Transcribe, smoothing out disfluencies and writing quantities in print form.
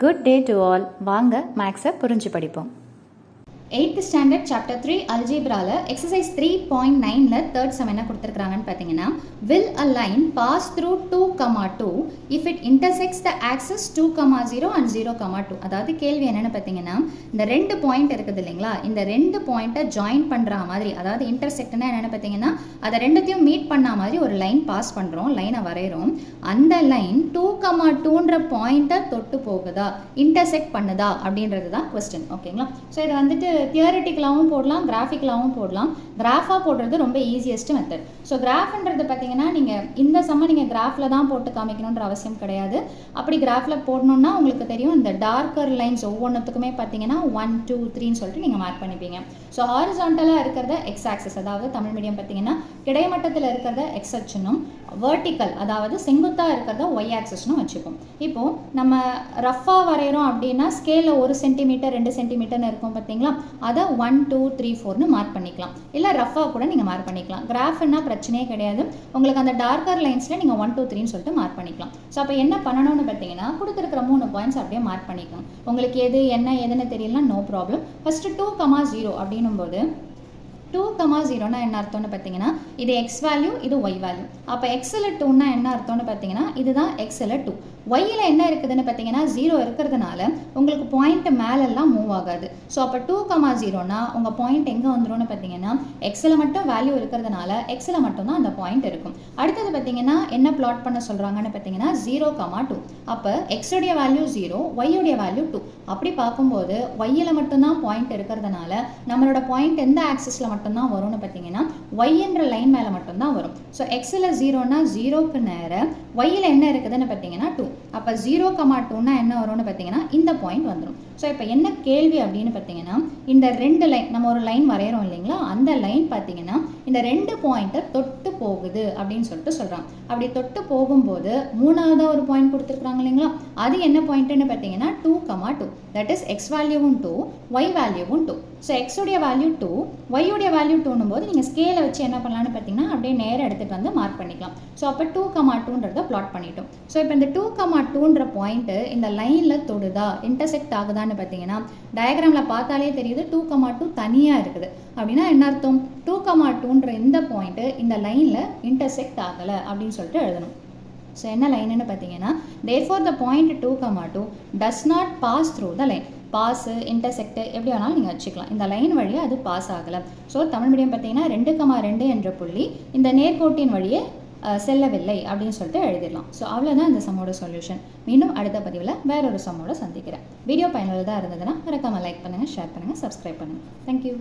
Good day to all. வாங்க மேக்ஸை புரிஞ்சு படிப்போம். 8th ஸ்டாண்டர்ட் சாப்டர் 3 அல்ஜீப்ரால எக்ஸசைஸ் 3.9ல தேர்ட் சம் என்ன கொடுத்துருக்காங்கன்னு பார்த்தீங்கன்னா, will a line pass through 2,2 if it intersects the axis 2,0 and 0,2. அதாவது கேள்வி என்னன்னு பார்த்தீங்கன்னா, இந்த ரெண்டு பாயிண்ட் இருக்குது இல்லைங்களா, இந்த ரெண்டு பாயிண்ட்டை ஜாயின் பண்ணுற மாதிரி, அதாவது இன்டர்செக்ட்னா என்னென்னு பார்த்தீங்கன்னா, அதை ரெண்டுத்தையும் மீட் பண்ண மாதிரி ஒரு லைன் பாஸ் பண்ணுறோம், லைனை வரைகிறோம். அந்த லைன் 2,2ன்ற பாயிண்ட்டை தொட்டு போகுதா, இன்டர்செக்ட் பண்ணுதா அப்படின்றது தான் கொஸ்டின். ஓகேங்களா? ஸோ இதை வந்துட்டு தியரிட்டிக்கலாகவும் போடலாம், கிராஃபிக்கலாகவும் போடலாம். கிராஃபாக போடுறது ரொம்ப ஈஸியஸ்ட் மெத்தட். ஸோ கிராஃப்ன்றது பார்த்தீங்கன்னா, நீங்கள் இந்த சம்ம நீங்கள் கிராஃபில் தான் போட்டு காமிக்கணுன்ற அவசியம் கிடையாது. அப்படி கிராஃபில் போடணுன்னா உங்களுக்கு தெரியும், இந்த டார்க்கர் லைன்ஸ் ஒவ்வொன்றுத்துக்குமே பார்த்தீங்கன்னா 1, 2, 3ன்னு சொல்லிட்டு நீங்கள் மார்க் பண்ணிப்பீங்க. ஸோ ஹாரிசான்டலாக இருக்கிறத எக்ஸ் ஆக்சஸ், அதாவது தமிழ் மீடியம் பார்த்தீங்கன்னா கிடைமட்டத்தில் இருக்கிறத எக்ஸ் அச்சுன்னும், வெர்டிக்கல் அதாவது செங்குத்தாக இருக்கிறத ஒய் ஆக்சஸ்னும் வச்சுப்போம். இப்போது நம்ம ரஃபாக வரைகிறோம் அப்படின்னா ஸ்கேலில் 1 சென்டிமீட்டர் 2 சென்டிமீட்டர்னு இருக்கும் பார்த்தீங்களா, அதை 1, 2, 3, 4ன்னு மார்க் பண்ணிக்கலாம். இல்லை ரஃபாக கூட நீங்கள் மார்க் பண்ணிக்கலாம். கிராஃப்னா பிரச்சனையே கிடையாது. உங்களுக்கு அந்த டார்க்கர் லைன்ஸில் நீங்கள் 1, 2, 3ன்னு சொல்லிட்டு மார்க் பண்ணிக்கலாம். ஸோ அப்போ என்ன பண்ணணும்னு பார்த்தீங்கன்னா, கொடுத்துருக்கிற 3 பாயிண்ட்ஸ் அப்படியே மார்க் பண்ணிக்கலாம். உங்களுக்கு எது என்ன எதுன்னு தெரியலனா நோ ப்ராப்ளம். ஃபஸ்ட்டு 2,0 அப்படின்னும் போது 2,0னா என்ன அர்த்தம்னு பார்த்தீங்கன்னா, இது எக்ஸ் வேல்யூ, இது ஒய் வேல்யூ. அப்போ எக்ஸில் 2னா என்ன அர்த்தம்னு பார்த்தீங்கன்னா, இதுதான் எக்ஸில் 2. ஒய்யில் என்ன இருக்குதுன்னு பார்த்தீங்கன்னா 0 இருக்கிறதுனால உங்களுக்கு பாயிண்ட் மேலெல்லாம் மூவ் ஆகாது. ஸோ அப்போ 2,0னா உங்கள் பாயிண்ட் எங்கே வந்துடும்னு பார்த்தீங்கன்னா, எக்ஸில் மட்டும் வேல்யூ இருக்கிறதுனால எக்ஸில் மட்டும்தான் அந்த பாயிண்ட் இருக்கும். அடுத்தது பார்த்தீங்கன்னா என்ன பிளாட் பண்ண சொல்கிறாங்கன்னு பார்த்தீங்கன்னா 0,2. அப்போ எக்ஸுடைய வேல்யூ 0, ஒய்யுடைய வேல்யூ 2. அப்படி பார்க்கும்போது ஒய்யில் மட்டும்தான் பாயிண்ட் இருக்கிறதுனால நம்மளோட பாயிண்ட் எந்த ஆக்சிஸில் மட்டும்தான் வரும்னு பார்த்தீங்கன்னா ஒய்ன்ற லைன் மேலே மட்டும்தான் வரும். ஸோ எக்ஸில் 0னா 0க்கு நேர, ஒய்யில் என்ன இருக்குதுன்னு பார்த்தீங்கன்னா 2. அப்போ 0,2னா என்ன வரும்னு பார்த்தீங்கன்னா இந்த பாயிண்ட் வந்துடும். ஸோ இப்போ என்ன கேள்வி அப்படின்னு பார்த்தீங்கன்னா, இந்த ரெண்டு லைன் நம்ம ஒரு லைன் வரைகிறோம் இல்லைங்களா, அந்த லைன் பார்த்தீங்கன்னா இந்த 2 பாயிண்ட்டை தொட்டு போகுது அப்படின்னு சொல்லிட்டு சொல்கிறாங்க. அப்படி தொட்டு போகும்போது மூணாவதாக ஒரு பாயிண்ட் கொடுத்துருக்குறாங்க இல்லைங்களா, அது என்ன பாயிண்ட்டுன்னு பார்த்தீங்கன்னா 2,2. தட் இஸ் எக்ஸ் வேல்யூவும் 2, ஒய் வேல்யூவும் 2. ஸோ எக்ஸுடைய வேல்யூ 2, ஒய்யுடைய வேல்யூ 2னும் போது நீங்கள் ஸ்கேலை வச்சு என்ன பண்ணலான்னு பார்த்தீங்கன்னா அப்படியே நேரம் எடுத்துகிட்டு வந்து மார்க் பண்ணிக்கலாம். ஸோ அப்போ 2,2ன்றதை பிளாட் பண்ணிட்டோம். ஸோ இப்போ இந்த 2,2ன்ற பாயிண்ட்டு இந்த லைனில் தொடுதா, இன்டர்செக்ட் ஆகுதான்னு பார்த்தீங்கன்னா டயக்ராமில் பார்த்தாலே தெரியுது 2,2 தனியாக இருக்குது. அப்படின்னா என்ன அர்த்தம், 2,2ன்ற இந்த பாயிண்ட்டு இந்த லைனில் இன்டர்செக்ட் ஆகலை அப்படின்னு சொல்லிட்டு எழுதணும். ஸோ என்ன லைனுன்னு பார்த்தீங்கன்னா, therefore the point 2,2 does not pass through the line. Pass intersect எப்படி வேணாலும் நீங்கள் வச்சுக்கலாம். இந்த லைன் வழியாக அது பாஸ் ஆகலை. ஸோ தமிழ் மீடியம் பார்த்தீங்கன்னா 2,2 என்ற புள்ளி இந்த நேர்கோட்டின் வழியே செல்லவில்லை அப்படின்னு சொல்லிட்டு எழுதிடலாம். ஸோ அவ்வளோதான் இந்த சம்மோட சொல்யூஷன். மீண்டும் அடுத்த பதிவில் வேறொரு சம்மோட சந்திக்கிறேன். வீடியோ பயனுள்ளதாக இருந்ததுன்னா மறக்காமல் லைக் பண்ணுங்கள், ஷேர் பண்ணுங்கள், சப்ஸ்கிரைப் பண்ணுங்கள். தேங்க்யூ.